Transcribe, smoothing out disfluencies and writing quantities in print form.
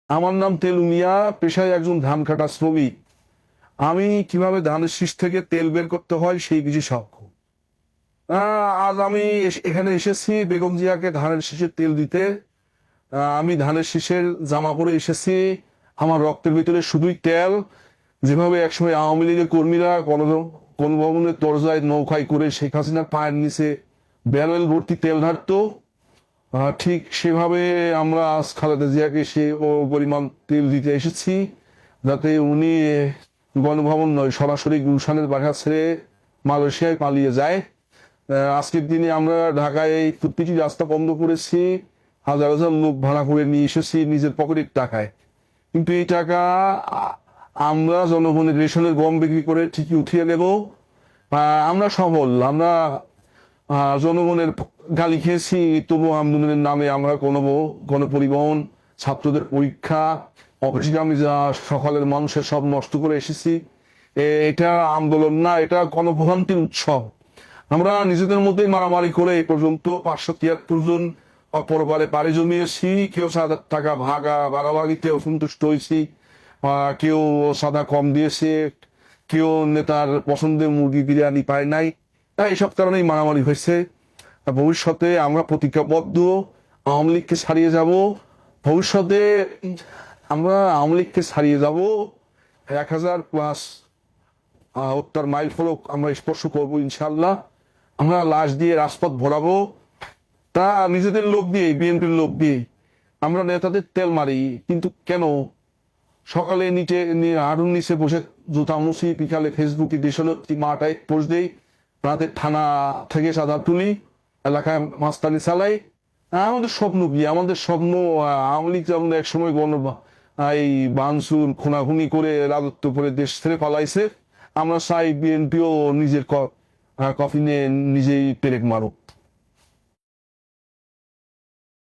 আমার নাম তেলু মিয়া, পেশায় একজন ধান কাটা শ্রমিক। আমি কিভাবে ধানের শীষ থেকে তেল বের করতে হয় সেই বিশেষজ্ঞ। আজ আমি এখানে এসেছি বেগম জিয়াকে ধানের শীষে তেল দিতে। আমি ধানের শীষের জামা পরে এসেছি। আমার রক্তের ভিতরে শুধুই তেল। যেভাবে একসময় আওয়ামী লীগের কর্মীরা গণভবনের দরজায় নৌকায় করে শেখ হাসিনার পায়ের নিচে ব্যারেল ভর্তি তেল ঢালতো, ঠিক সেভাবে আমরা আজ খালেদা জিয়াকে সে পরিমাণ তেল দিতে এসেছি, যাতে উনি গণভবন নয়, সরাসরি গুলশানের বাসা ছেড়ে মালয়েশিয়ায় পালিয়ে যায়। আজকের দিনে আমরা ঢাকায় প্রতিটি রাস্তা বন্ধ করেছি, হাজার হাজার লোক ভাড়া করে নিয়ে এসেছি নিজের পকেটের টাকায়। কিন্তু এই টাকা আমরা জনগণের রেশনের গম বিক্রি করে ঠিকই উঠিয়ে নেব। আমরা সফল। আমরা জনগণের গালি খেয়েছি, তবু আন্দোলনের নামে আমরা কোনো গণপরিবহন, ছাত্রদের পরীক্ষা, অফিসগামী যা সকালের মানুষের সব নষ্ট করে এসেছি। এটা আন্দোলন না, এটা গণভোগান্তির উৎসব। আমরা নিজেদের মধ্যেই মারামারি করে এই পর্যন্ত 573 জন পরবারে পাড়ি জমিয়েছি। কেউ সাদা টাকা ভাগা বাড়াবাড়িতে অসন্তুষ্ট হয়েছি, কেউ সাদা কম দিয়েছে, কেউ নেতার পছন্দের মুরগি বিরিয়ানি পায় নাই। তাই এইসব কারণেই মারামারি হয়েছে। ভবিষ্যতে আমরা প্রতিজ্ঞাবদ্ধ, আওয়ামী লীগকে ছাড়িয়ে যাব। ভবিষ্যতে আমরা আওয়ামী লীগকে ছাড়িয়ে যাব। 1000+ উত্তর মাইল ফলক আমরা স্পর্শ করবো ইনশাল্লাহ। আমরা লাশ দিয়ে রাজপথ ভরাবো, তা নিজেদের লোক দিয়ে, বিএনপির লোক দিয়ে। আমরা নেতাদের তেল মারি, কিন্তু কেন? সকালে হাঁটুর নিচে বসে জুতা মুছি, বিকালে ফেসবুকে দেশনেত্রী মাটায় পোস্ট দেই, রাতে থানা থেকে চাঁদা তুলি, এলাকায় মাস্তানি চালাই। আমাদের স্বপ্ন কি? আমাদের স্বপ্ন আওয়ামী লীগ যেমন একসময় এই বানসুর খুনাখুনি করে রাজত্ব করে দেশ ছেড়ে পালাইছে, আমরা চাই বিএনপিও নিজের কফিনে নিজেই পেরেক মারুক।